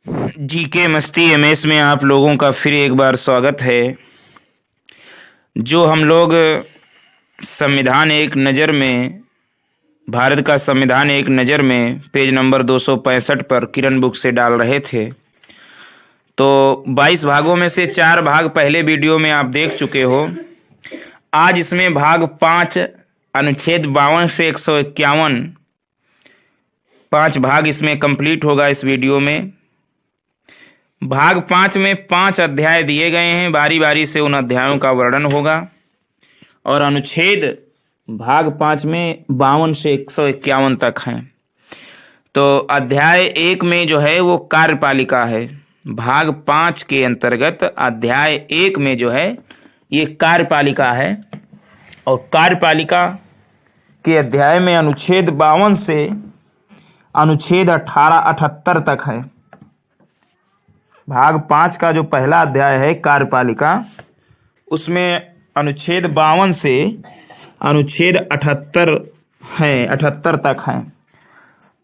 GK मस्ती MS में आप लोगों का फिर एक बार स्वागत है। जो हम लोग संविधान एक नज़र में, भारत का संविधान एक नज़र में पेज नंबर 265 पर किरण बुक से डाल रहे थे, तो 22 भागों में से 4 भाग पहले वीडियो में आप देख चुके हो। आज इसमें भाग 5 अनुच्छेद 52 से 151 5 भाग इसमें कंप्लीट होगा। इस वीडियो में भाग 5 में 5 अध्याय दिए गए हैं, बारी बारी से उन अध्यायों का वर्णन होगा। और अनुच्छेद भाग 5 में 52 से 151 तक हैं। तो अध्याय 1 में जो है वो कार्यपालिका है। भाग 5 के अंतर्गत अध्याय 1 में जो है ये कार्यपालिका है। और कार्यपालिका के अध्याय में अनुच्छेद 52 से अनुच्छेद 78 तक है। भाग 5 का जो पहला अध्याय है कार्यपालिका, उसमें अनुच्छेद 52 से अनुच्छेद 78 तक है।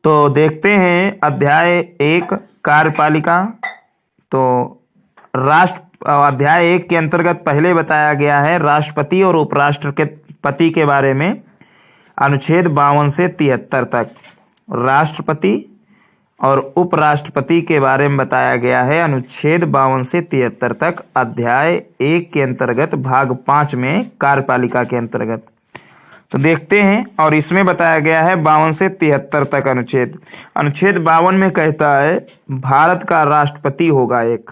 तो देखते हैं अध्याय 1 कार्यपालिका। तो अध्याय 1 के अंतर्गत पहले बताया गया है राष्ट्रपति और उपराष्ट्रपति के बारे में, अनुच्छेद 52 से 73 तक। राष्ट्रपति और उपराष्ट्रपति के बारे में बताया गया है अनुच्छेद 52 से 73 तक, अध्याय 1 के अंतर्गत भाग 5 में कार्यपालिका के अंतर्गत। तो देखते हैं। और इसमें बताया गया है 52 से 73 तक अनुच्छेद 52 में कहता है भारत का राष्ट्रपति होगा एक।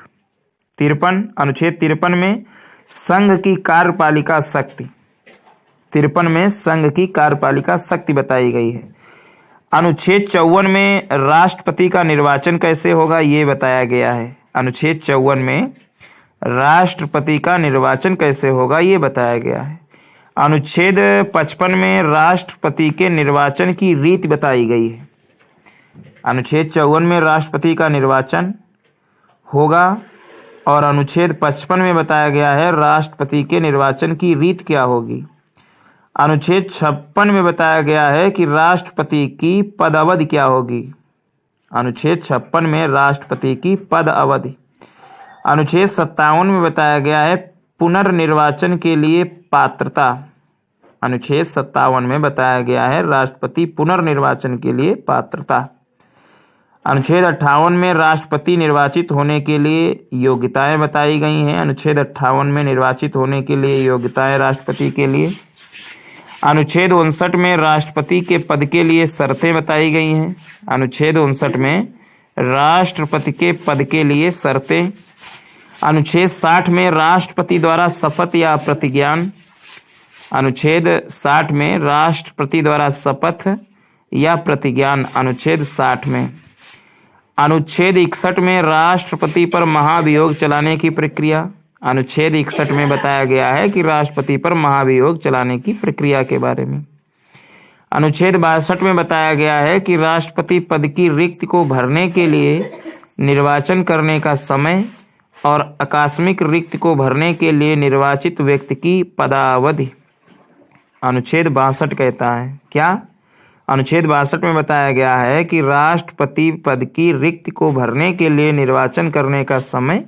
53 अनुच्छेद 53 में संघ की कार्यपालिका शक्ति, 53 में संघ की कार्यपालिका शक्ति बताई गई है। अनुच्छेद 54 में राष्ट्रपति का निर्वाचन कैसे होगा ये बताया गया है। अनुच्छेद 54 में राष्ट्रपति का निर्वाचन कैसे होगा ये बताया गया है। अनुच्छेद 55 में राष्ट्रपति के निर्वाचन की रीति बताई गई है। अनुच्छेद 54 में राष्ट्रपति का निर्वाचन होगा और अनुच्छेद 55 में बताया गया है राष्ट्रपति के निर्वाचन की रीत क्या होगी। अनुच्छेद 56 में बताया गया है कि राष्ट्रपति की पद अवधि क्या होगी। अनुच्छेद 56 में राष्ट्रपति की पद अवधि। अनुच्छेद 57 में बताया गया है पुनर्निर्वाचन के लिए पात्रता। अनुच्छेद 57 में बताया गया है राष्ट्रपति पुनर्निर्वाचन के लिए पात्रता। अनुच्छेद 58 में राष्ट्रपति निर्वाचित होने के लिए योग्यताएं बताई गई हैं। अनुच्छेद 58 में निर्वाचित होने के लिए योग्यताएं राष्ट्रपति के लिए। अनुच्छेद 59 में राष्ट्रपति के पद के लिए शर्तें बताई गई हैं। अनुच्छेद 59 में राष्ट्रपति के पद के लिए शर्तें। अनुच्छेद 60 में राष्ट्रपति द्वारा शपथ या प्रतिज्ञान। अनुच्छेद 60 में राष्ट्रपति द्वारा शपथ या प्रतिज्ञान। अनुच्छेद 60 में। अनुच्छेद 61 में राष्ट्रपति पर महाभियोग चलाने की प्रक्रिया। अनुच्छेद 61 में बताया गया है कि राष्ट्रपति पर महाभियोग चलाने की प्रक्रिया के बारे में। अनुच्छेद 62 में बताया गया है कि राष्ट्रपति पद की रिक्ति को भरने के लिए निर्वाचन करने का समय और आकस्मिक रिक्ति को भरने के लिए निर्वाचित व्यक्ति की पदावधि। अनुच्छेद 62 कहता है क्या? अनुच्छेद 62 में बताया गया है कि राष्ट्रपति पद की रिक्ति को भरने के लिए निर्वाचन करने का समय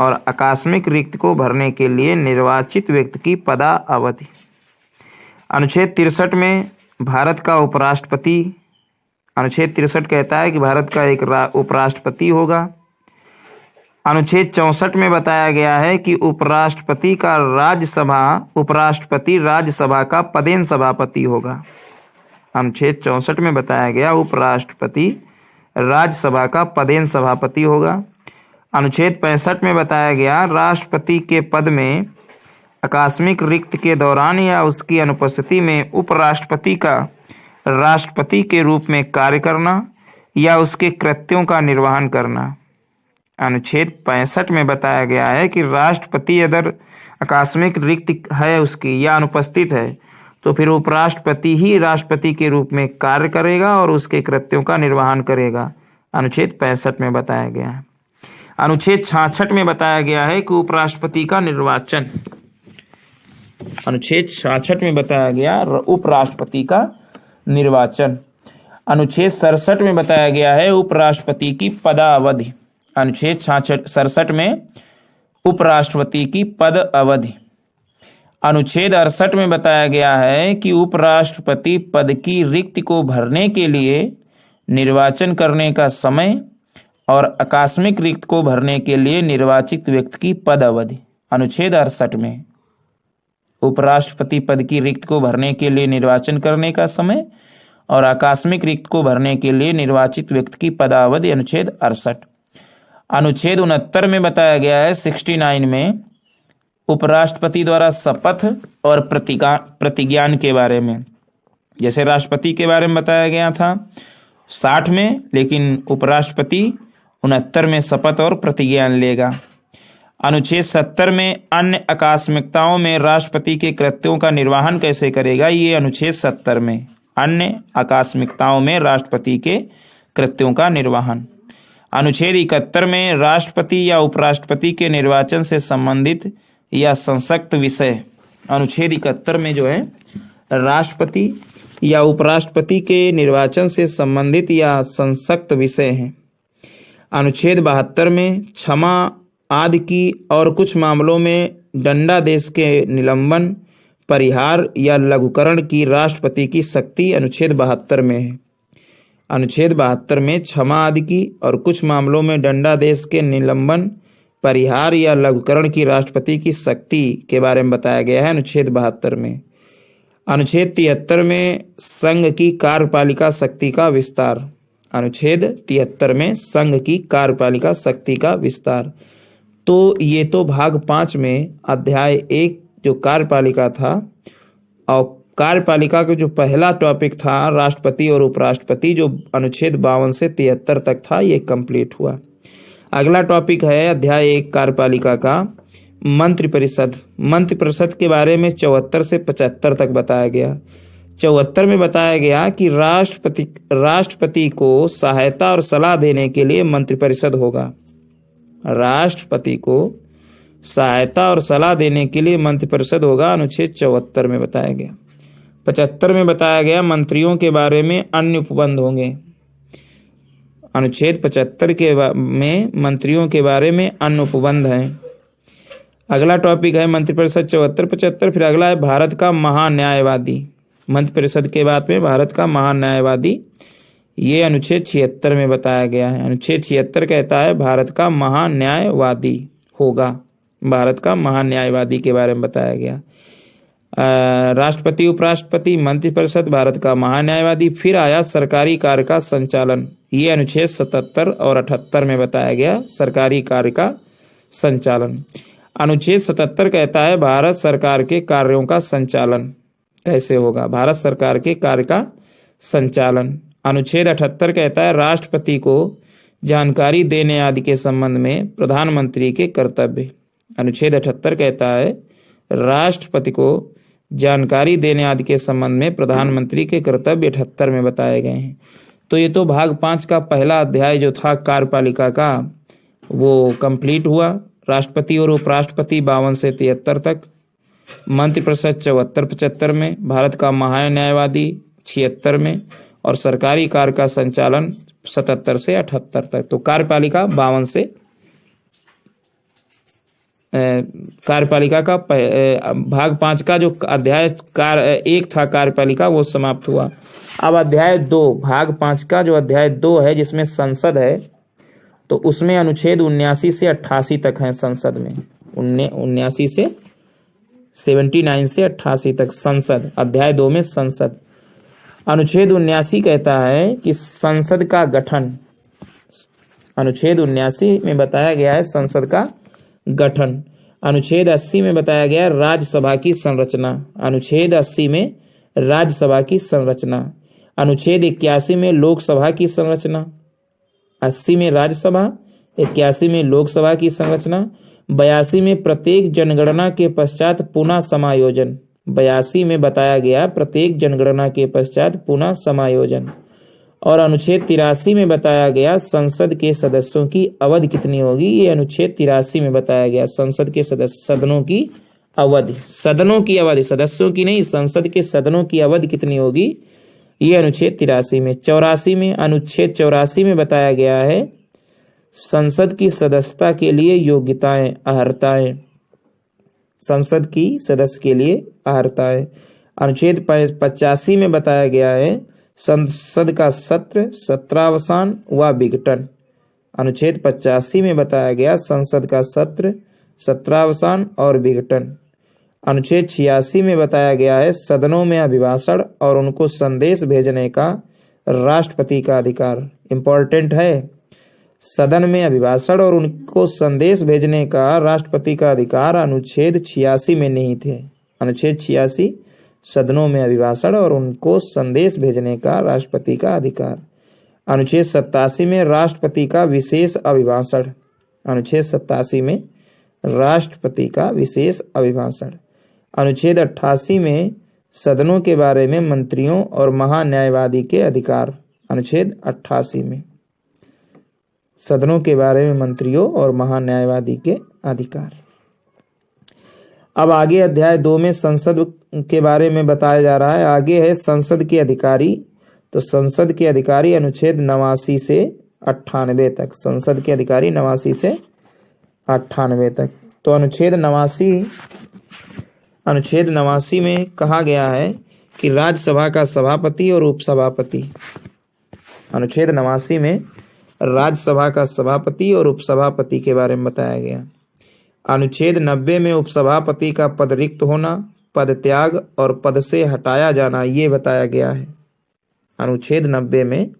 और आकस्मिक रिक्ति को भरने के लिए निर्वाचित व्यक्ति की पदा अवधि। अनुच्छेद 63 में भारत का उपराष्ट्रपति, अनुच्छेद 63 कहता है कि भारत का एक उपराष्ट्रपति होगा। अनुच्छेद 64 में बताया गया है कि उपराष्ट्रपति राज्यसभा का पदेन सभापति होगा। अनुच्छेद 64 में बताया गया उपराष्ट्रपति राज्यसभा का पदेन सभापति होगा। अनुच्छेद 65 में बताया गया राष्ट्रपति के पद में आकस्मिक रिक्ति के दौरान या उसकी अनुपस्थिति में उपराष्ट्रपति का राष्ट्रपति के रूप में कार्य करना या उसके कृत्यों का निर्वहन करना। अनुच्छेद 65 में बताया गया है कि राष्ट्रपति अगर आकस्मिक रिक्ति है उसकी या अनुपस्थित है तो फिर उपराष्ट्रपति ही राष्ट्रपति के रूप में कार्य करेगा और उसके कृत्यों का निर्वहन करेगा। अनुच्छेद 65 में बताया गया है। अनुच्छेद 66 में बताया गया है कि उपराष्ट्रपति का निर्वाचन, अनुच्छेद 66 में बताया गया उपराष्ट्रपति का निर्वाचन। अनुच्छेद 67 में बताया गया है उपराष्ट्रपति की पदावधि। अनुच्छेद 67 में उपराष्ट्रपति की पद अवधि। अनुच्छेद 68 में बताया गया है कि उपराष्ट्रपति पद की रिक्ति को भरने के लिए निर्वाचन करने का समय और आकस्मिक रिक्त को भरने के लिए निर्वाचित व्यक्ति की पद अवधि। अनुच्छेद 68 में उपराष्ट्रपति पद की रिक्त को भरने के लिए निर्वाचन करने का समय और आकस्मिक रिक्त को भरने के लिए निर्वाचित व्यक्ति की पदावधि। अनुच्छेद 68। अनुच्छेद 69 में बताया गया है 69 में उपराष्ट्रपति द्वारा शपथ और प्रतिज्ञान के बारे में। जैसे राष्ट्रपति के बारे में बताया गया था 60 में, लेकिन उपराष्ट्रपति 69 में शपथ और प्रतिज्ञान लेगा। अनुच्छेद 70 में अन्य आकस्मिकताओं में राष्ट्रपति के कृत्यों का निर्वहन कैसे करेगा, ये अनुच्छेद 70 में अन्य आकस्मिकताओं में राष्ट्रपति के कृत्यों का निर्वहन। अनुच्छेद 71 में राष्ट्रपति या उपराष्ट्रपति के निर्वाचन से संबंधित या संसक्त विषय। अनुच्छेद 71 में जो है राष्ट्रपति या उपराष्ट्रपति के निर्वाचन से संबंधित या संसक्त विषय हैं। अनुच्छेद 72 में क्षमा आदि की और कुछ मामलों में दंडादेश के निलंबन, परिहार या लघुकरण की राष्ट्रपति की शक्ति अनुच्छेद 72 में है। अनुच्छेद 72 में क्षमा आदि की और कुछ मामलों में दंडादेश के निलंबन, परिहार या लघुकरण की राष्ट्रपति की शक्ति के बारे में बताया गया है अनुच्छेद 72 में। अनुच्छेद 73 में संघ की कार्यपालिका शक्ति का विस्तार। अनुच्छेद 73 में संघ की कार्यपालिका शक्ति का विस्तार। तो ये तो भाग 5 में अध्याय 1 जो कार्यपालिका था, और कार्यपालिका का जो पहला टॉपिक था राष्ट्रपति और उपराष्ट्रपति, जो अनुच्छेद 52 से 73 तक था, ये कंप्लीट हुआ। अगला टॉपिक है अध्याय 1 कार्यपालिका का मंत्रिपरिषद। मंत्रिपरिषद के बारे में 74 से 75 तक बताया गया। 74 में बताया गया कि राष्ट्रपति को सहायता और सलाह देने के लिए मंत्रिपरिषद होगा। राष्ट्रपति को सहायता और सलाह देने के लिए मंत्रिपरिषद होगा, अनुच्छेद 74 में बताया गया। 75 में बताया गया मंत्रियों के बारे में अन्य उपबंध होंगे। अनुच्छेद 75 में मंत्रियों के बारे में अन्य उपबंध हैं। अगला टॉपिक है मंत्रिपरिषद 74-75। फिर अगला है भारत का महान्यायवादी। मंत्रिपरिषद के बाद में भारत का महान्यायवादी, ये अनुच्छेद 76 में बताया गया है। अनुच्छेद 76 कहता है भारत का महान्यायवादी होगा। भारत का महान्यायवादी के बारे में बताया गया। राष्ट्रपति, उपराष्ट्रपति, मंत्रिपरिषद, भारत का महान्यायवादी। फिर आया सरकारी कार्य का संचालन, ये अनुच्छेद 77 और 78 में बताया गया सरकारी कार्य का संचालन। अनुच्छेद 77 कहता है भारत सरकार के कार्यों का संचालन कैसे होगा, भारत सरकार के कार्य का संचालन। अनुच्छेद 78 कहता है राष्ट्रपति को जानकारी देने आदि के संबंध में प्रधानमंत्री के कर्तव्य। अनुच्छेद 78 कहता है राष्ट्रपति को जानकारी देने आदि के संबंध में प्रधानमंत्री के कर्तव्य 78 में बताए गए हैं। तो ये तो भाग 5 का पहला अध्याय जो था कार्यपालिका का, वो कंप्लीट हुआ। राष्ट्रपति और उपराष्ट्रपति 52 से 73 तक, मंत्रिपरिषद 74-75 में, भारत का महान्यायवादी 76 में, और सरकारी कार्य का संचालन 77 से 78 तक। तो कार्यपालिका 52 से कार्यपालिका का भाग 5 का जो अध्याय 1 था कार्यपालिका, वो समाप्त हुआ। अब अध्याय 2, भाग 5 का जो अध्याय 2 है जिसमें संसद है, तो उसमें अनुच्छेद 79 से 88 तक है। संसद में 79 से 79 से 88 तक संसद, अध्याय 2 में संसद। अनुच्छेद 79 कहता है कि संसद का गठन, अनुच्छेद 79 में बताया गया है संसद का गठन। अनुच्छेद 80 में बताया गया है राज्यसभा की संरचना। अनुच्छेद 80 में राज्यसभा की संरचना। अनुच्छेद 81 में लोकसभा की संरचना। 80 में राज्यसभा, 81 में लोकसभा की संरचना। 82 में प्रत्येक जनगणना के पश्चात पुनः समायोजन। 82 में बताया गया प्रत्येक जनगणना के पश्चात पुनः समायोजन। और अनुच्छेद 83 में बताया गया संसद के सदस्यों की अवधि कितनी होगी। ये अनुच्छेद 83 में बताया गया संसद के सदनों की अवधि, सदनों की अवधि, सदस्यों की नहीं, संसद के सदनों की अवधि कितनी होगी, ये अनुच्छेद 83 में। 84 में, अनुच्छेद 84 में बताया गया है संसद की सदस्यता के लिए योग्यताएं, अर्हताएं। संसद की सदस्य के लिए अर्हताएं। अनुच्छेद 85 में बताया गया है संसद का सत्र, सत्रावसान व विघटन। अनुच्छेद 85 में बताया गया संसद का सत्र, सत्रावसान और विघटन। अनुच्छेद 86 में बताया गया है सदनों में अभिभाषण और उनको संदेश भेजने का राष्ट्रपति का अधिकार। इंपॉर्टेंट है, सदन में अभिभाषण और उनको संदेश भेजने का राष्ट्रपति का अधिकार अनुच्छेद 86 में नहीं थे। अनुच्छेद 86 सदनों में अभिभाषण और उनको संदेश भेजने का राष्ट्रपति का अधिकार। अनुच्छेद 87 में राष्ट्रपति का विशेष अभिभाषण। अनुच्छेद 87 में राष्ट्रपति का विशेष अभिभाषण। अनुच्छेद 88 में सदनों के बारे में मंत्रियों और महान्यायवादी के अधिकार। अनुच्छेद 88 में सदनों के बारे में मंत्रियों और महान्यायवादी के अधिकार। अब आगे अध्याय 2 में संसद के बारे में बताया जा रहा है। आगे है संसद के अधिकारी। तो संसद के अधिकारी अनुच्छेद 89 से 98 तक। संसद के अधिकारी 89 से 98 तक। तो अनुच्छेद 89 में कहा गया है कि राज्यसभा का सभापति और उपसभापति। अनुच्छेद 89 में राज्यसभा का सभापति और उपसभापति के बारे में बताया गया। अनुच्छेद 90 में उपसभापति का पद रिक्त होना, पद त्याग और पद से हटाया जाना ये बताया गया है। अनुच्छेद 90 में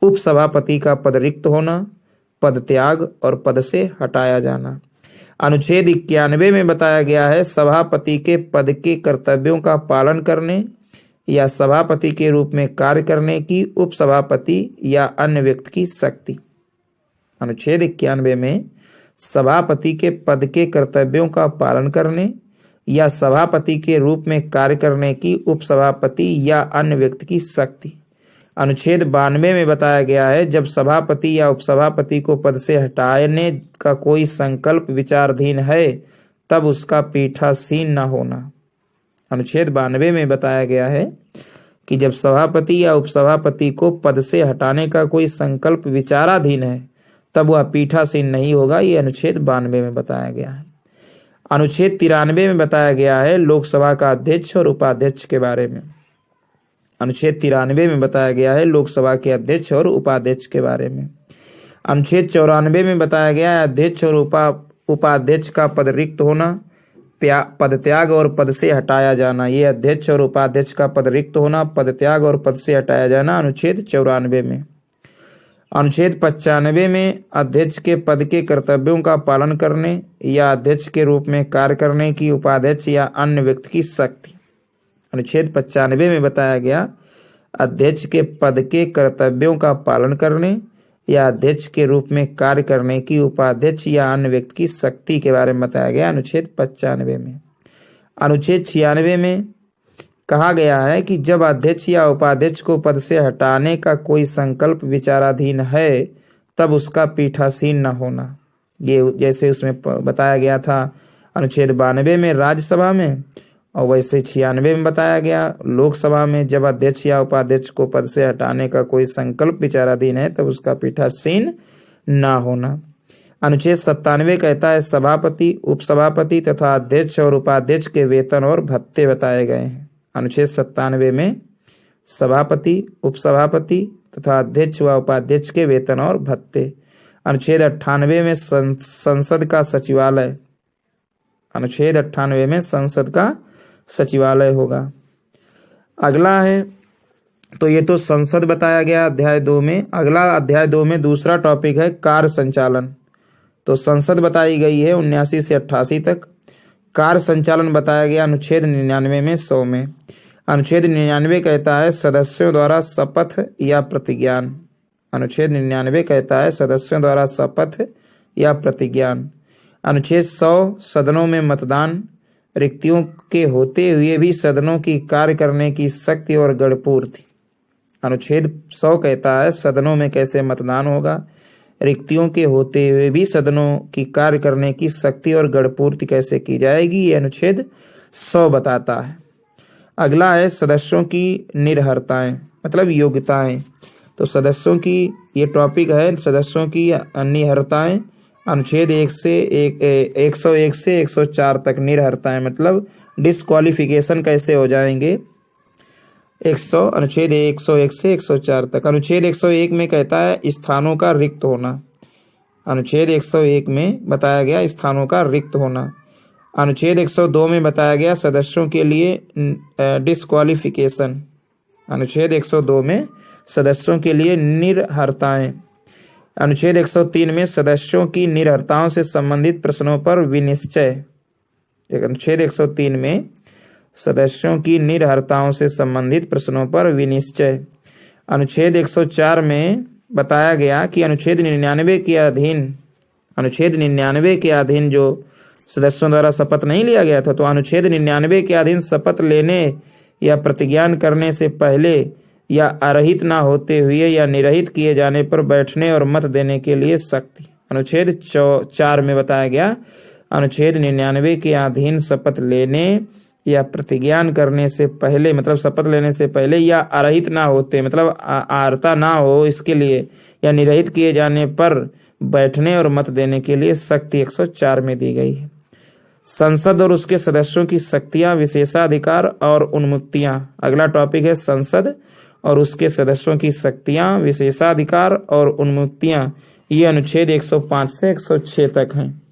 उपसभापति का पद रिक्त होना, पद त्याग और पद से हटाया जाना। अनुच्छेद 91 में बताया गया है सभापति के पद के कर्तव्यों का पालन करने या सभापति के रूप में कार्य करने की उपसभापति या अन्य व्यक्ति की शक्ति। अनुच्छेद 91 में सभापति के पद के कर्तव्यों का पालन करने या सभापति के रूप में कार्य करने की उपसभापति या अन्य व्यक्ति की शक्ति। अनुच्छेद 92 में बताया गया है जब सभापति या उपसभापति को पद से हटाने का कोई संकल्प विचाराधीन है तब उसका पीठासीन न होना। अनुच्छेद 92 में बताया गया है कि जब सभापति या उपसभापति को पद से हटाने का कोई संकल्प विचाराधीन है तब वह पीठासीन नहीं होगा। ये अनुच्छेद 92 में बताया गया है। अनुच्छेद 93 में बताया गया है लोकसभा का अध्यक्ष और उपाध्यक्ष के बारे में। अनुच्छेद 93 में बताया गया है लोकसभा के अध्यक्ष और उपाध्यक्ष के बारे में। अनुच्छेद 94 में बताया गया है अध्यक्ष और उपाध्यक्ष का पद रिक्त होना, पद त्याग और पद से हटाया जाना। ये अध्यक्ष और उपाध्यक्ष का पद रिक्त होना, पद त्याग और पद से हटाया जाना अनुच्छेद 94 में। अनुच्छेद 95 में अध्यक्ष के पद के कर्तव्यों का पालन करने या अध्यक्ष के रूप में कार्य करने की उपाध्यक्ष या अन्य व्यक्ति की शक्ति। अनुच्छेद 95 में बताया गया अध्यक्ष के पद के कर्तव्यों का पालन करने या अध्यक्ष के रूप में कार्य करने की उपाध्यक्ष या अन्य व्यक्ति की शक्ति के बारे में बताया गया अनुच्छेद 95 में। अनुच्छेद 96 में कहा गया है कि जब अध्यक्ष या उपाध्यक्ष को पद से हटाने का कोई संकल्प विचाराधीन है तब उसका पीठासीन न होना। ये जैसे उसमें बताया गया था अनुच्छेद 92 में राज्यसभा में, और वैसे 96 में बताया गया लोकसभा में। जब अध्यक्ष या उपाध्यक्ष को पद से हटाने का कोई संकल्प विचाराधीन है तब उसका पीठासीन न होना। अनुच्छेद 97 कहता है सभापति, उपसभापति तथा अध्यक्ष और उपाध्यक्ष के वेतन और भत्ते बताए गए हैं। अनुच्छेद 97 में सभापति, उपसभापति तथा अध्यक्ष व उपाध्यक्ष के वेतन और भत्ते। अनुच्छेद 98 में संसद का सचिवालय। अनुच्छेद 98 में संसद का सचिवालय होगा। अगला है, तो ये तो संसद बताया गया अध्याय 2 में। अगला अध्याय 2 में दूसरा टॉपिक है कार्य संचालन। तो संसद बताई गई है 79 से 88 तक। कार्य संचालन बताया गया अनुच्छेद 99 में 100 में। अनुच्छेद 99 कहता है सदस्यों द्वारा शपथ या प्रतिज्ञान। अनुच्छेद 99 कहता है सदस्यों द्वारा शपथ या प्रतिज्ञान। अनुच्छेद 100 सदनों में मतदान, रिक्तियों के होते हुए भी सदनों की कार्य करने की शक्ति और गणपूर्ति। अनुच्छेद 100 कहता है सदनों में कैसे मतदान होगा, रिक्तियों के होते हुए भी सदनों की कार्य करने की शक्ति और गणपूर्ति कैसे की जाएगी, ये अनुच्छेद 100 बताता है। अगला है सदस्यों की निर्हरताएं मतलब योग्यताएं। तो तो सदस्यों की ये टॉपिक है, सदस्यों की निरहरताएं। अनुच्छेद 101 से 104 तक निरहरताएं मतलब डिस्क्वालिफिकेशन कैसे हो जाएंगे। अनुच्छेद 101 से 104 तक। अनुच्छेद 101 में कहता है स्थानों का रिक्त होना। अनुच्छेद 101 में बताया गया स्थानों का रिक्त होना। अनुच्छेद 102 में बताया गया सदस्यों के लिए डिस्क्वालिफिकेशन। अनुच्छेद 102 में सदस्यों के लिए निरहरताएं। अनुच्छेद 103 में सदस्यों की निरहरताओं से संबंधित प्रश्नों पर विनिश्चय। अनुच्छेद 103 में सदस्यों की निरहरताओं से संबंधित प्रश्नों पर विनिश्चय। अनुच्छेद 104 में बताया गया कि अनुच्छेद 99 के अधीन जो सदस्यों द्वारा शपथ नहीं लिया गया था, तो अनुच्छेद 99 के अधीन शपथ लेने या प्रतिज्ञान करने से पहले या अरहित ना होते हुए या निरहित किए जाने पर बैठने और मत देने के लिए सख्ती। अनुच्छेद 4 में बताया गया अनुच्छेद 99 के अधीन शपथ लेने या प्रतिज्ञान करने से पहले मतलब शपथ लेने से पहले या अरहित ना होते मतलब आरता ना हो इसके लिए या निरहित किए जाने पर बैठने और मत देने के लिए सख्ती 104 में दी गई है। संसद और उसके सदस्यों की शक्तियां, विशेषाधिकार और उन्मुक्तियां। अगला टॉपिक है संसद और उसके सदस्यों की शक्तियां, विशेषाधिकार और उन्मुक्तियां। ये अनुच्छेद 105 से 106 तक हैं।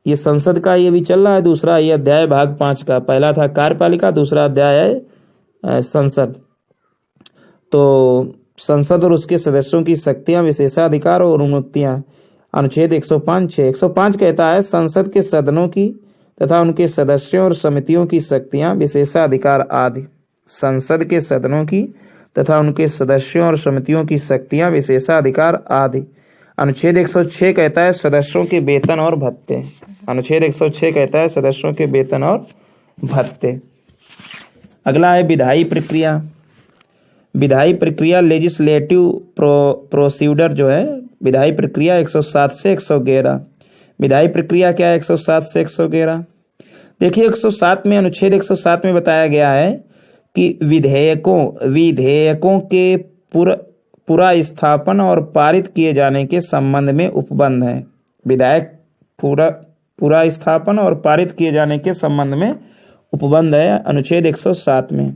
ये संसद का ये भी चल रहा है। दूसरा ये अध्याय भाग 5 का, पहला था कार्यपालिका, दूसरा अध्याय है संसद। तो संसद और उसके सदस्यों की शक्तियां, विशेषाधिकार और उन्मुक्तियां। अनुच्छेद 105 कहता है संसद के सदनों की तथा उनके सदस्यों और समितियों की शक्तियां, विशेषाधिकार आदि। संसद के सदनों की तथा उनके सदस्यों और समितियों की शक्तियां, विशेषाधिकार आदि। अनुच्छेद 106 कहता है सदस्यों के वेतन और भत्ते। अनुच्छेद 106 कहता है सदस्यों के वेतन और भत्ते। अगला है विधायी प्रक्रिया। विधायी प्रक्रिया लेजिस्लेटिव प्रोसीडर जो है, विधायी प्रक्रिया 107 से 111। विधायी प्रक्रिया क्या है 107 से 111? देखिए 107 में, अनुच्छेद 107 में बताया गया है कि विधेयकों के पूरा स्थापन और पारित किए जाने के संबंध में उपबंध है। विधायक पूरा स्थापन और पारित किए जाने के संबंध में उपबंध है अनुच्छेद 107 में।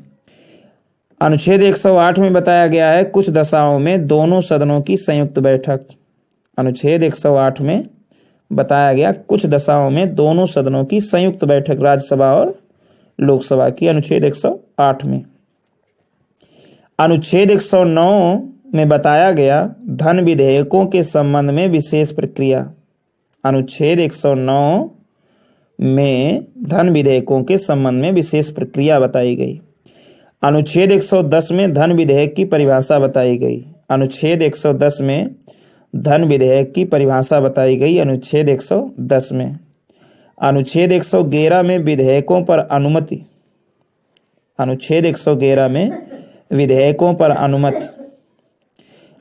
अनुच्छेद 108 में बताया गया है कुछ दशाओं में दोनों सदनों की संयुक्त बैठक। अनुच्छेद 108 में बताया गया कुछ दशाओं में दोनों सदनों की संयुक्त बैठक राज्यसभा और लोकसभा की। अनुच्छेद 108 में। अनुच्छेद 109 में बताया गया धन विधेयकों के संबंध में विशेष प्रक्रिया। अनुच्छेद 109 में धन विधेयकों के संबंध में विशेष प्रक्रिया बताई गई। अनुच्छेद 110 में धन विधेयक की परिभाषा बताई गई। अनुच्छेद 110 में धन विधेयक की परिभाषा बताई गई। अनुच्छेद 110 में। अनुच्छेद 111 में विधेयकों पर अनुमति। अनुच्छेद 111 में विधेयकों पर अनुमति।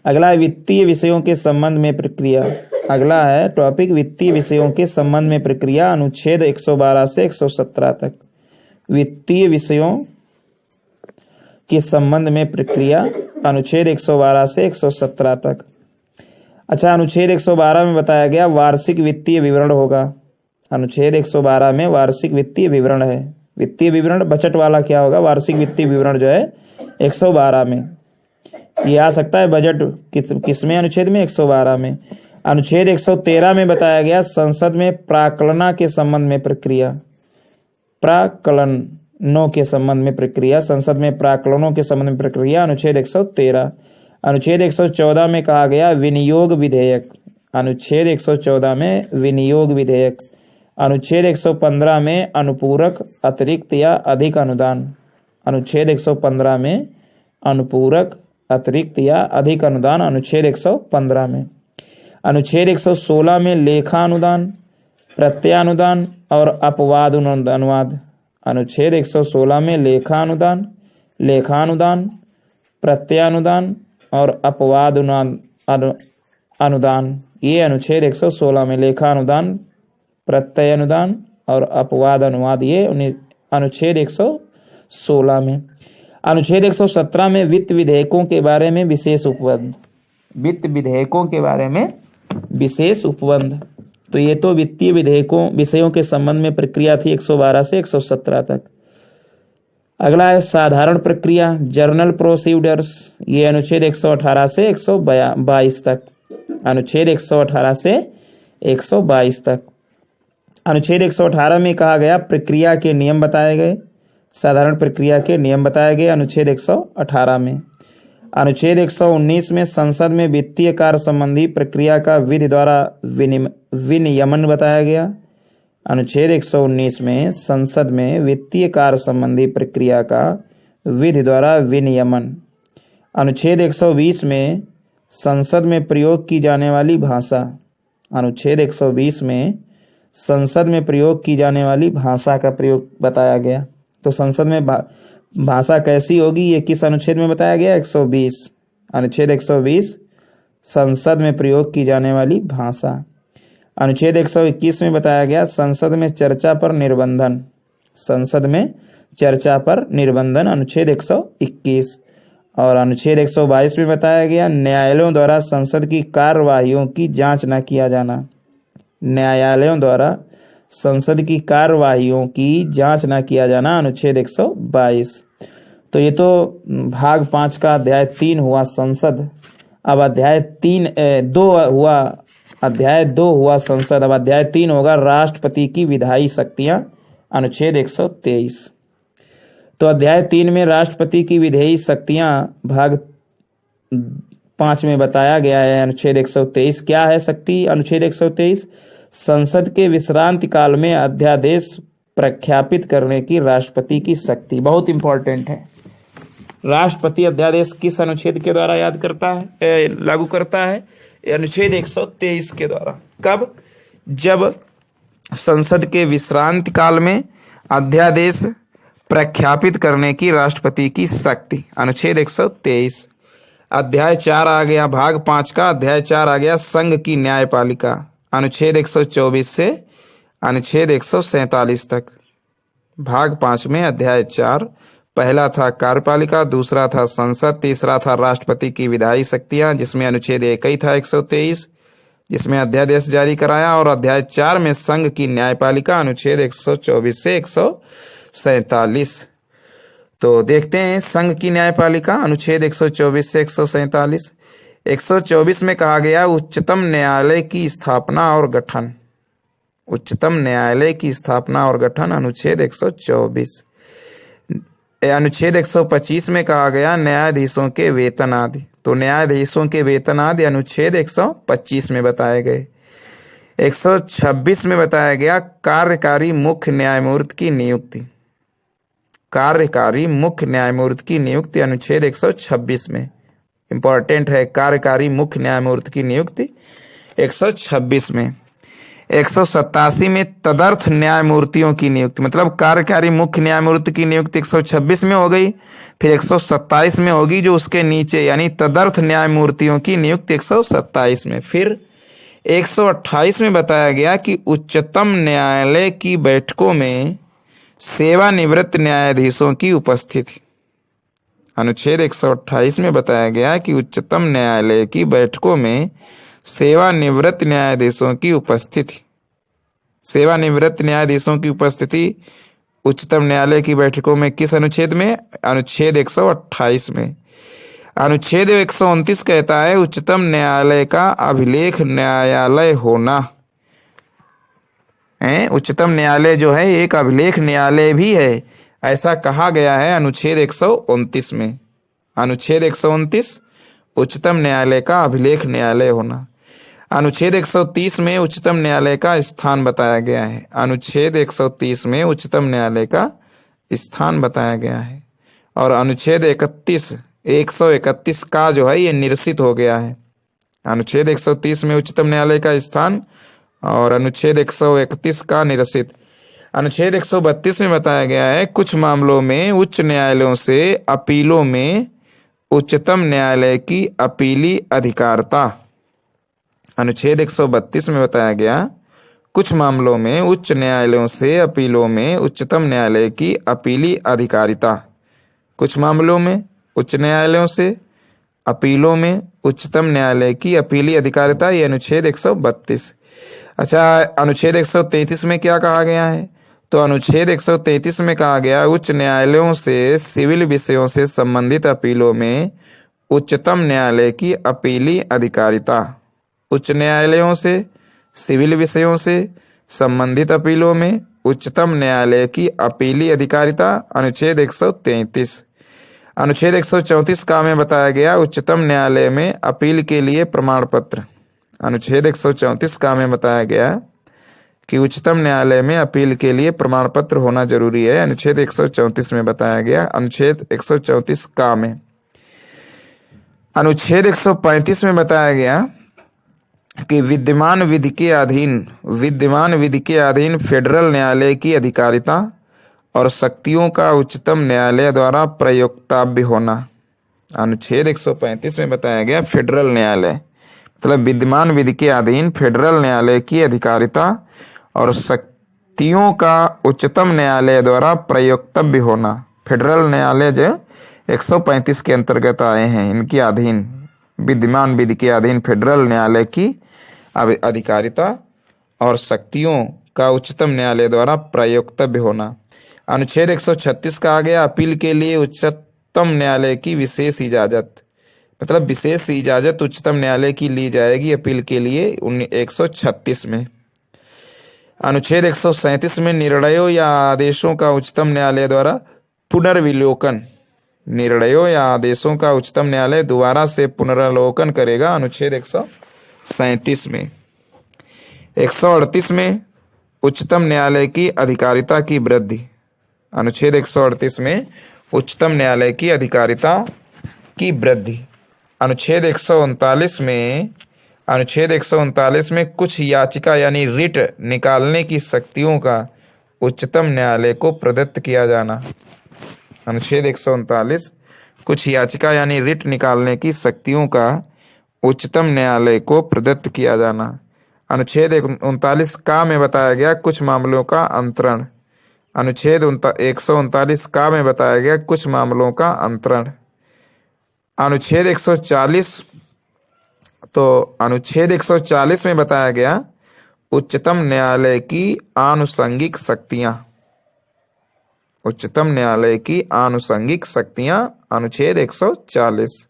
अगला है वित्तीय विषयों के संबंध में प्रक्रिया। अगला है टॉपिक वित्तीय विषयों के संबंध में प्रक्रिया। अनुच्छेद 112 से 117 तक। वित्तीय विषयों के संबंध में प्रक्रिया अनुच्छेद 112 से 117 तक। अच्छा, अनुच्छेद 112 में बताया गया वार्षिक वित्तीय विवरण होगा। अनुच्छेद 112 में वार्षिक वित्तीय विवरण है। वित्तीय विवरण बजट वाला क्या होगा, वार्षिक वित्तीय विवरण जो है 112 में ये आ सकता है। बजट किसमें, अनुच्छेद में 112 में। अनुच्छेद 113 में बताया गया संसद में प्राक्कलना के संबंध में प्रक्रिया। प्राक्कलनों के संबंध में प्रक्रिया, संसद में प्राक्कलनों के संबंध में प्रक्रिया। अनुच्छेद 113। अनुच्छेद 114 में कहा गया विनियोग विधेयक। अनुच्छेद 114 में विनियोग विधेयक। अनुच्छेद 115 में अनुपूरक, अतिरिक्त या अधिक अनुदान। अनुच्छेद 115 में अनुपूरक, अतिरिक्त या अधिक अनुदान। अनुच्छेद 115 में। अनुच्छेद 116 में लेखा अनुदान, प्रत्यानुदान और अपवाद अनुवाद। अनुच्छेद 116 में लेखानुदान, प्रत्यानुदान और अपवाद अनुदान। ये अनुच्छेद 116 में लेखानुदान, प्रत्ययानुदान और अपवाद अनुवाद, ये अनुच्छेद 116 में। अनुच्छेद 117 में वित्त विधेयकों के बारे में विशेष उपबंध, वित्त विधेयकों के बारे में विशेष उपबंध। तो ये तो वित्तीय विधेयकों विषयों के संबंध में प्रक्रिया थी 112 से 117 तक। अगला है साधारण प्रक्रिया, जर्नल प्रोसीडर्स, ये अनुच्छेद 118 से 122 तक, अनुच्छेद 118 से 122 तक। अनुच्छेद 118 में कहा गया प्रक्रिया के नियम बताए गए, साधारण प्रक्रिया के नियम बताए गए अनुच्छेद 118 में। अनुच्छेद 119 में संसद में वित्तीय कार्य संबंधी प्रक्रिया का विधि द्वारा विनियमन बताया गया। अनुच्छेद 119 में संसद में वित्तीय कार्य संबंधी प्रक्रिया का विधि द्वारा विनियमन। अनुच्छेद 120 में संसद में प्रयोग की जाने वाली भाषा, अनुच्छेद 120 में संसद में प्रयोग की जाने वाली भाषा का प्रयोग बताया गया। तो संसद में भाषा कैसी होगी, ये किस अनुच्छेद में बताया गया? 120, अनुच्छेद 120 संसद में प्रयोग की जाने वाली भाषा। अनुच्छेद 121 में बताया गया संसद में चर्चा पर निर्बंधन, संसद में चर्चा पर निर्बंधन, अनुच्छेद 121। और अनुच्छेद 122 में बताया गया न्यायालयों द्वारा संसद की कार्यवाहियों की जांच न किया जाना, न्यायालयों द्वारा संसद की कार्यवाहियों की जांच न किया जाना, अनुच्छेद 122। तो ये तो भाग 5 का अध्याय 3 हुआ संसद। अब अध्याय 2 हुआ संसद। अब अध्याय 3 होगा राष्ट्रपति की विधायी शक्तियां, अनुच्छेद 123। तो अध्याय 3 में राष्ट्रपति की विधायी शक्तियां भाग 5 में बताया गया है अनुच्छेद 123। क्या है शक्ति? अनुच्छेद 123 संसद के विश्रांति काल में अध्यादेश प्रख्यापित करने की राष्ट्रपति की शक्ति। बहुत इंपॉर्टेंट है। राष्ट्रपति अध्यादेश किस अनुच्छेद के द्वारा लागू करता है? अनुच्छेद 123 के द्वारा। कब? जब संसद के विश्रांति काल में अध्यादेश प्रख्यापित करने की राष्ट्रपति की शक्ति, अनुच्छेद 123। अध्याय 4 आ गया भाग 5 का, अध्याय 4 आ गया संघ की न्यायपालिका, अनुच्छेद 124 से अनुच्छेद 147 तक। भाग 5 में अध्याय 4, पहला था कार्यपालिका, दूसरा था संसद, तीसरा था राष्ट्रपति की विधायी शक्तियां, जिसमें अनुच्छेद 1 ही था 123, जिसमें अध्यादेश जारी कराया। और अध्याय 4 में संघ की न्यायपालिका, अनुच्छेद 124 से 147। तो देखते हैं संघ की न्यायपालिका, अनुच्छेद 124 से 147। 124 में कहा गया उच्चतम न्यायालय की स्थापना और गठन, उच्चतम न्यायालय की स्थापना और गठन, अनुच्छेद 124। अनुच्छेद 125 में कहा गया न्यायाधीशों के वेतन आदि, तो न्यायाधीशों के वेतन आदि अनुच्छेद 125 में बताए गए। 126 में बताया गया कार्यकारी मुख्य न्यायमूर्ति की नियुक्ति, कार्यकारी मुख्य न्यायमूर्ति की नियुक्ति, अनुच्छेद 126 में। इंपॉर्टेंट है कार्यकारी मुख्य न्यायमूर्ति की नियुक्ति 126 में। 187 में तदर्थ न्यायमूर्तियों की नियुक्ति, मतलब कार्यकारी मुख्य न्यायमूर्ति की नियुक्ति 126 में हो गई, फिर 127 में होगी जो उसके नीचे, यानी तदर्थ न्यायमूर्तियों की नियुक्ति 127 में। फिर 128 में बताया गया कि उच्चतम न्यायालय की बैठकों में सेवानिवृत्त न्यायाधीशों की उपस्थिति, अनुच्छेद 128 में बताया गया कि उच्चतम न्यायालय की बैठकों में सेवानिवृत्त न्यायाधीशों की उपस्थिति, सेवानिवृत्त न्यायाधीशों की उपस्थिति उच्चतम न्यायालय की बैठकों में किस अनुच्छेद में? अनुच्छेद 128 में। अनुच्छेद 129 कहता है उच्चतम न्यायालय का अभिलेख न्यायालय होना है। उच्चतम न्यायालय जो है एक अभिलेख न्यायालय भी है, ऐसा कहा गया है अनुच्छेद 129 में। अनुच्छेद 129 उच्चतम न्यायालय का अभिलेख न्यायालय होना। अनुच्छेद 130 में उच्चतम न्यायालय का स्थान बताया गया है, अनुच्छेद 130 में उच्चतम न्यायालय का स्थान बताया गया है। और अनुच्छेद 131 का जो है ये निरसित हो गया है। अनुच्छेद 130 में उच्चतम न्यायालय का स्थान और अनुच्छेद 131 का निरसित। अनुच्छेद 132 में बताया गया है कुछ मामलों में उच्च न्यायालयों से अपीलों में उच्चतम न्यायालय की अपीली अधिकारिता। अनुच्छेद 132 में बताया गया कुछ मामलों में उच्च न्यायालयों से अपीलों में उच्चतम न्यायालय की अपीली अधिकारिता। कुछ मामलों में उच्च न्यायालयों से अपीलों में उच्चतम न्यायालय की अपीली अधिकारिता, ये अनुच्छेद 132। अच्छा, अनुच्छेद 133 में क्या कहा गया है? तो अनुच्छेद 133 में कहा गया उच्च न्यायालयों से सिविल विषयों से संबंधित अपीलों में उच्चतम न्यायालय की अपीली अधिकारिता। उच्च न्यायालयों से सिविल विषयों से संबंधित अपीलों में उच्चतम न्यायालय की अपीली अधिकारिता, अनुच्छेद 133। अनुच्छेद 134 का में बताया गया उच्चतम न्यायालय में अपील के लिए प्रमाण पत्र। अनुच्छेद 134 का में बताया गया कि उच्चतम न्यायालय में अपील के लिए प्रमाण पत्र होना जरूरी है। अनुच्छेद 134 में बताया गया। अनुच्छेद 134 का में अनुच्छेद 135 में बताया गया कि विद्यमान विधि के अधीन फेडरल न्यायालय की अधिकारिता और शक्तियों का उच्चतम न्यायालय द्वारा प्रयोक्तव्य होना। अनुच्छेद 135 में बताया गया फेडरल न्यायालय मतलब विद्यमान विधि के अधीन फेडरल न्यायालय की अधिकारिता और शक्तियों का उच्चतम न्यायालय द्वारा प्रयोक्तव्य होना। फेडरल न्यायालय जो 135 के अंतर्गत आए हैं, इनके अधीन विद्यमान विधि के अधीन फेडरल न्यायालय की अधिकारिता और शक्तियों का उच्चतम न्यायालय द्वारा प्रयोक्तव्य होना। अनुच्छेद 136 का आ गया अपील के लिए उच्चतम न्यायालय की विशेष इजाजत, मतलब विशेष इजाजत उच्चतम न्यायालय की ली जाएगी अपील के लिए 136 में। अनुच्छेद 137 में निर्णयों या आदेशों का उच्चतम न्यायालय द्वारा पुनर्विलोकन, निर्णयों या आदेशों का उच्चतम न्यायालय दोबारा से पुनरावलोकन करेगा। अनुच्छेद 137 में। 138 में उच्चतम न्यायालय की अधिकारिता की वृद्धि। अनुच्छेद 138 में उच्चतम न्यायालय की अधिकारिता की वृद्धि। अनुच्छेद 139 में कुछ याचिका यानी रिट निकालने की शक्तियों का उच्चतम न्यायालय को प्रदत्त किया जाना। अनुच्छेद 139 कुछ याचिका यानी रिट निकालने की शक्तियों का उच्चतम न्यायालय को प्रदत्त किया जाना। अनुच्छेद 139 का में बताया गया कुछ मामलों का अंतरण। अनुच्छेद 139 का में बताया गया कुछ मामलों का अंतरण। अनुच्छेद 140 में बताया गया उच्चतम न्यायालय की आनुषंगिक शक्तियां। उच्चतम न्यायालय की आनुषंगिक शक्तियां, अनुच्छेद 140।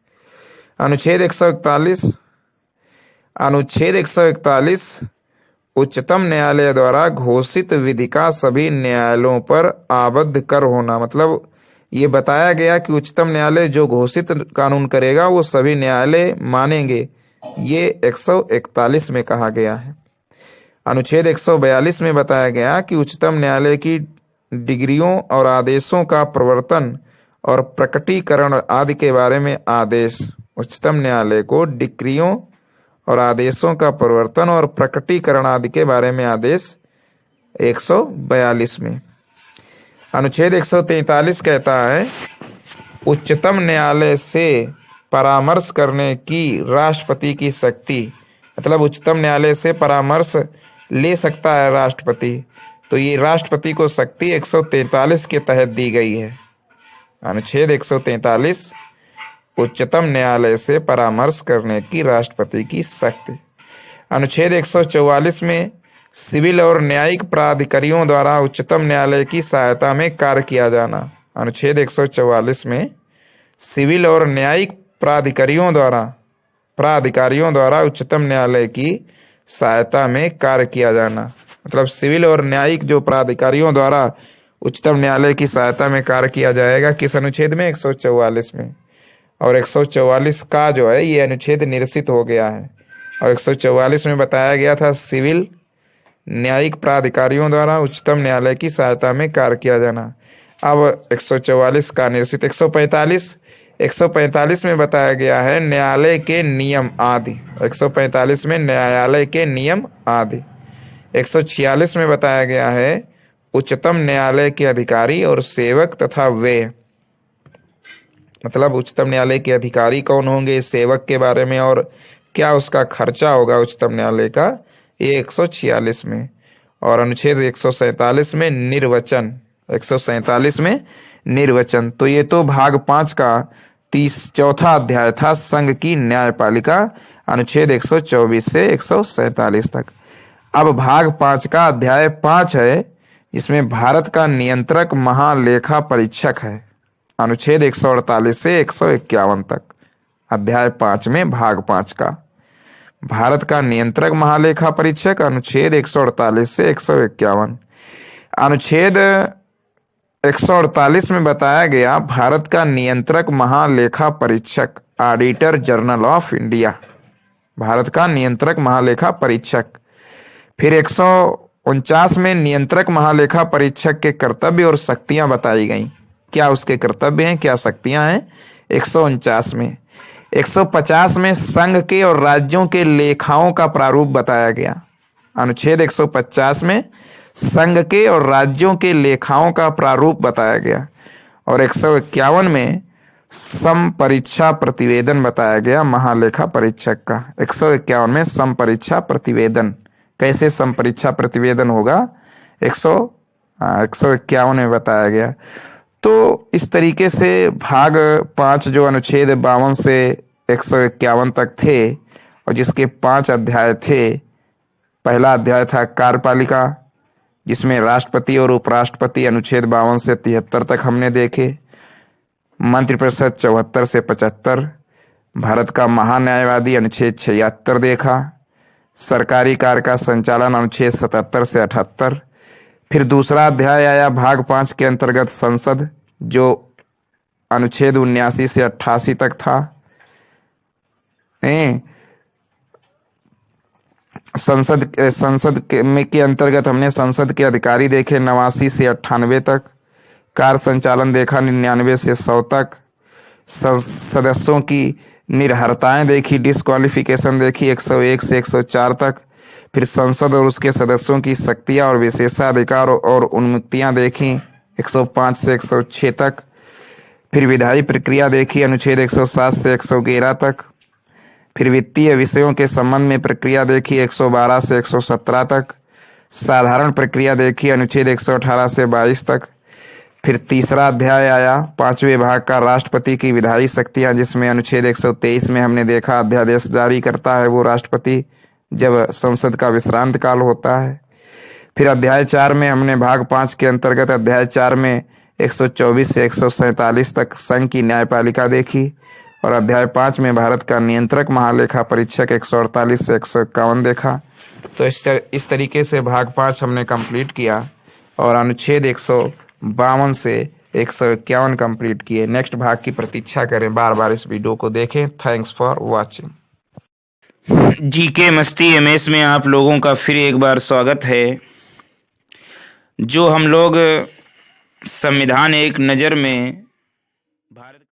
अनुच्छेद 141 उच्चतम न्यायालय द्वारा घोषित विधि का सभी न्यायालयों पर आबद्ध कर होना, मतलब ये बताया गया कि उच्चतम न्यायालय जो घोषित कानून करेगा वो सभी न्यायालय मानेंगे, ये 141 में कहा गया है। अनुच्छेद 142 में बताया गया कि उच्चतम न्यायालय की डिग्रियों और आदेशों का प्रवर्तन और प्रकटीकरण आदि के बारे में आदेश। उच्चतम न्यायालय को डिग्रियों और आदेशों का प्रवर्तन और प्रकटीकरण आदि के बारे में आदेश 142 में। अनुच्छेद 143 कहता है उच्चतम न्यायालय से परामर्श करने की राष्ट्रपति की शक्ति, मतलब उच्चतम न्यायालय से परामर्श ले सकता है राष्ट्रपति, तो ये राष्ट्रपति को शक्ति 143 के तहत दी गई है। अनुच्छेद 143 उच्चतम न्यायालय से परामर्श करने की राष्ट्रपति की शक्ति। अनुच्छेद 144 में सिविल और न्यायिक प्राधिकारियों द्वारा उच्चतम न्यायालय की सहायता में कार्य किया जाना। अनुच्छेद 144 में सिविल और न्यायिक प्राधिकारियों द्वारा उच्चतम न्यायालय की सहायता में कार्य किया जाना, मतलब सिविल और न्यायिक जो प्राधिकारियों द्वारा उच्चतम न्यायालय की सहायता में कार्य किया जाएगा। किस अनुच्छेद में? 144 में। और 144 का जो है ये अनुच्छेद निरसित हो गया है। और 144 में बताया गया था सिविल न्यायिक प्राधिकारियों द्वारा उच्चतम न्यायालय की सहायता में कार्य किया जाना। अब 144 का निरसित। 145 में बताया गया है न्यायालय के नियम आदि। 145 में न्यायालय के नियम आदि। 146 में बताया गया है उच्चतम न्यायालय के अधिकारी और सेवक तथा व्यय, मतलब उच्चतम न्यायालय के अधिकारी कौन होंगे, सेवक के बारे में और क्या उसका खर्चा होगा उच्चतम न्यायालय का, ये 146 में। और अनुच्छेद 147 में निर्वचन, 147 में निर्वचन। तो ये तो भाग 5 का 34वां अध्याय था, संघ की न्यायपालिका, अनुच्छेद 124 से 147 तक। अब भाग 5 का अध्याय 5 है, इसमें भारत का नियंत्रक महालेखा परीक्षक है, अनुच्छेद 148 से 151 तक। अध्याय 5 में भाग 5 का भारत का नियंत्रक महालेखा परीक्षक, अनुच्छेद 148 से 151। अनुच्छेद 148 में बताया गया भारत का नियंत्रक महालेखा परीक्षक, auditor general of India, Bharat का नियंत्रक महालेखा परीक्षक। फिर 149 में नियंत्रक महालेखा परीक्षक के कर्तव्य और शक्तियां बताई गई, क्या उसके कर्तव्य हैं, क्या शक्तियां हैं। 149 में 150 में संघ के और राज्यों के लेखाओं का प्रारूप बताया गया, अनुच्छेद 150 में संघ के और राज्यों के लेखाओं का प्रारूप बताया गया। और 151 में समपरीक्षा प्रतिवेदन बताया गया महालेखा परीक्षक का। 151 में समपरीक्षा प्रतिवेदन, कैसे समपरीक्षा प्रतिवेदन होगा, 151 में बताया गया। तो इस तरीके से भाग 5 जो अनुच्छेद 52 से 151 तक थे और जिसके 5 अध्याय थे। पहला अध्याय था कार्यपालिका, जिसमें राष्ट्रपति और उपराष्ट्रपति अनुच्छेद 52 से 73 तक हमने देखे। मंत्रिपरिषद 74 से 75, भारत का महान्यायवादी अनुच्छेद 76 देखा। सरकारी कार्य का संचालन अनुच्छेद 77 से 78। फिर दूसरा अध्याय आया भाग 5 के अंतर्गत संसद, जो अनुच्छेद 79 से 88 तक था। संसद के अंतर्गत हमने संसद के अधिकारी देखे 89 से 98 तक। कार्य संचालन देखा 99 से 100 तक। सदस्यों की निर्हरताएं देखी, डिस्क्वालिफिकेशन देखी 101 से 104 तक। फिर संसद और उसके सदस्यों की शक्तियां और विशेषाधिकार और उन्मुक्तियां देखी 105 से 106 तक। फिर विधायी प्रक्रिया देखी अनुच्छेद 107 से 111 तक। फिर वित्तीय विषयों के संबंध में प्रक्रिया देखी 112 से 117 तक। साधारण प्रक्रिया देखी अनुच्छेद 118 से 22 तक। फिर तीसरा अध्याय आया 5वें भाग का राष्ट्रपति की विधायी शक्तियां, जिसमें अनुच्छेद 123 में हमने देखा अध्यादेश जारी करता है वो राष्ट्रपति जब संसद का विश्रांत काल होता है। फिर अध्याय 4 में हमने भाग 5 के अंतर्गत अध्याय 4 में 124 से 147 तक संघ की न्यायपालिका देखी। और अध्याय 5 में भारत का नियंत्रक महालेखा परीक्षक 148 से 151 देखा। तो इस तरीके से भाग 5 हमने कंप्लीट किया और अनुच्छेद 152 से 151 कंप्लीट किए। नेक्स्ट भाग की प्रतीक्षा करें, बार बार इस वीडियो को देखें। Thanks for watching. जीके मस्ती एमएस में आप लोगों का फिर एक बार स्वागत है। जो हम लोग संविधान एक नज़र में